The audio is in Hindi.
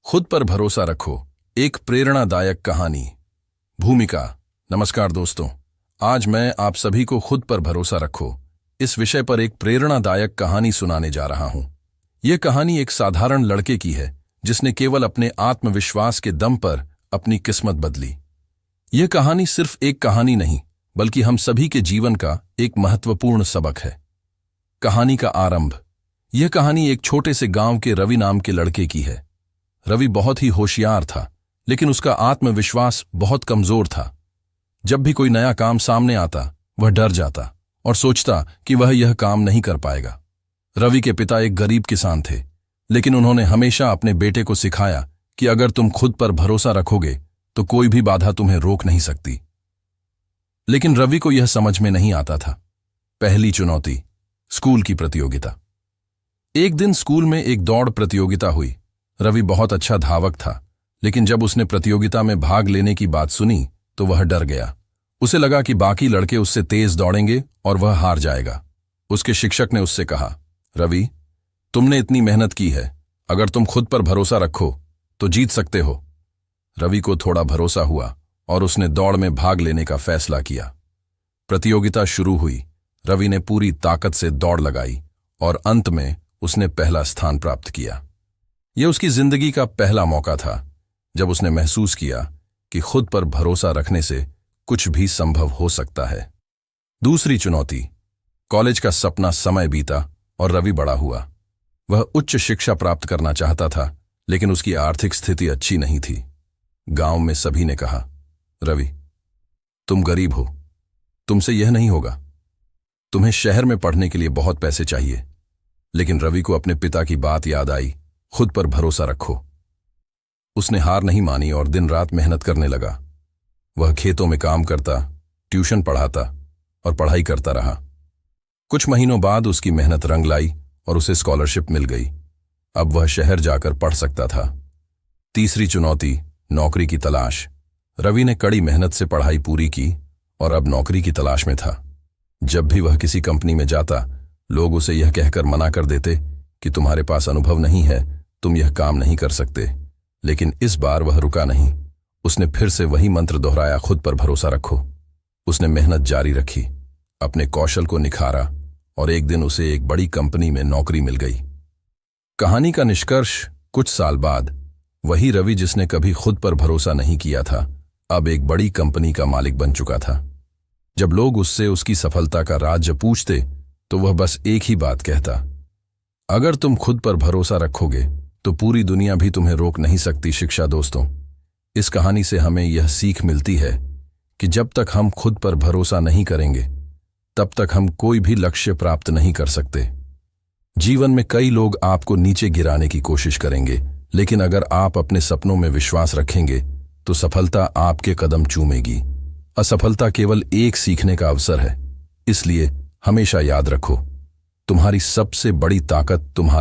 खुद पर भरोसा रखो, एक प्रेरणादायक कहानी। भूमिका। नमस्कार दोस्तों, आज मैं आप सभी को खुद पर भरोसा रखो इस विषय पर एक प्रेरणादायक कहानी सुनाने जा रहा हूं। यह कहानी एक साधारण लड़के की है जिसने केवल अपने आत्मविश्वास के दम पर अपनी किस्मत बदली। यह कहानी सिर्फ एक कहानी नहीं, बल्कि हम सभी के जीवन का एक महत्वपूर्ण सबक है। कहानी का आरंभ। यह कहानी एक छोटे से गांव के रवि नाम के लड़के की है। रवि बहुत ही होशियार था, लेकिन उसका आत्मविश्वास बहुत कमजोर था। जब भी कोई नया काम सामने आता, वह डर जाता और सोचता कि वह यह काम नहीं कर पाएगा। रवि के पिता एक गरीब किसान थे, लेकिन उन्होंने हमेशा अपने बेटे को सिखाया कि अगर तुम खुद पर भरोसा रखोगे तो कोई भी बाधा तुम्हें रोक नहीं सकती। लेकिन रवि को यह समझ में नहीं आता था। पहली चुनौती, स्कूल की प्रतियोगिता। एक दिन स्कूल में एक दौड़ प्रतियोगिता हुई। रवि बहुत अच्छा धावक था, लेकिन जब उसने प्रतियोगिता में भाग लेने की बात सुनी तो वह डर गया। उसे लगा कि बाकी लड़के उससे तेज दौड़ेंगे और वह हार जाएगा। उसके शिक्षक ने उससे कहा, रवि, तुमने इतनी मेहनत की है, अगर तुम खुद पर भरोसा रखो तो जीत सकते हो। रवि को थोड़ा भरोसा हुआ और उसने दौड़ में भाग लेने का फैसला किया। प्रतियोगिता शुरू हुई। रवि ने पूरी ताकत से दौड़ लगाई और अंत में उसने पहला स्थान प्राप्त किया। यह उसकी जिंदगी का पहला मौका था जब उसने महसूस किया कि खुद पर भरोसा रखने से कुछ भी संभव हो सकता है। दूसरी चुनौती, कॉलेज का सपना। समय बीता और रवि बड़ा हुआ। वह उच्च शिक्षा प्राप्त करना चाहता था, लेकिन उसकी आर्थिक स्थिति अच्छी नहीं थी। गांव में सभी ने कहा, रवि, तुम गरीब हो, तुमसे यह नहीं होगा, तुम्हें शहर में पढ़ने के लिए बहुत पैसे चाहिए। लेकिन रवि को अपने पिता की बात याद आई, खुद पर भरोसा रखो। उसने हार नहीं मानी और दिन रात मेहनत करने लगा। वह खेतों में काम करता, ट्यूशन पढ़ाता और पढ़ाई करता रहा। कुछ महीनों बाद उसकी मेहनत रंग लाई और उसे स्कॉलरशिप मिल गई। अब वह शहर जाकर पढ़ सकता था। तीसरी चुनौती, नौकरी की तलाश। रवि ने कड़ी मेहनत से पढ़ाई पूरी की और अब नौकरी की तलाश में था। जब भी वह किसी कंपनी में जाता, लोग उसे यह कहकर मना कर देते कि तुम्हारे पास अनुभव नहीं है, तुम यह काम नहीं कर सकते। लेकिन इस बार वह रुका नहीं। उसने फिर से वही मंत्र दोहराया, खुद पर भरोसा रखो। उसने मेहनत जारी रखी, अपने कौशल को निखारा और एक दिन उसे एक बड़ी कंपनी में नौकरी मिल गई। कहानी का निष्कर्ष, कुछ साल बाद वही रवि जिसने कभी खुद पर भरोसा नहीं किया था, अब एक बड़ी कंपनी का मालिक बन चुका था। जब लोग उससे उसकी सफलता का राज पूछते तो वह बस एक ही बात कहता, अगर तुम खुद पर भरोसा रखोगे तो पूरी दुनिया भी तुम्हें रोक नहीं सकती। शिक्षा। दोस्तों, इस कहानी से हमें यह सीख मिलती है कि जब तक हम खुद पर भरोसा नहीं करेंगे, तब तक हम कोई भी लक्ष्य प्राप्त नहीं कर सकते। जीवन में कई लोग आपको नीचे गिराने की कोशिश करेंगे, लेकिन अगर आप अपने सपनों में विश्वास रखेंगे तो सफलता आपके कदम चूमेगी। असफलता केवल एक सीखने का अवसर है, इसलिए हमेशा याद रखो, तुम्हारी सबसे बड़ी ताकत तुम्हारी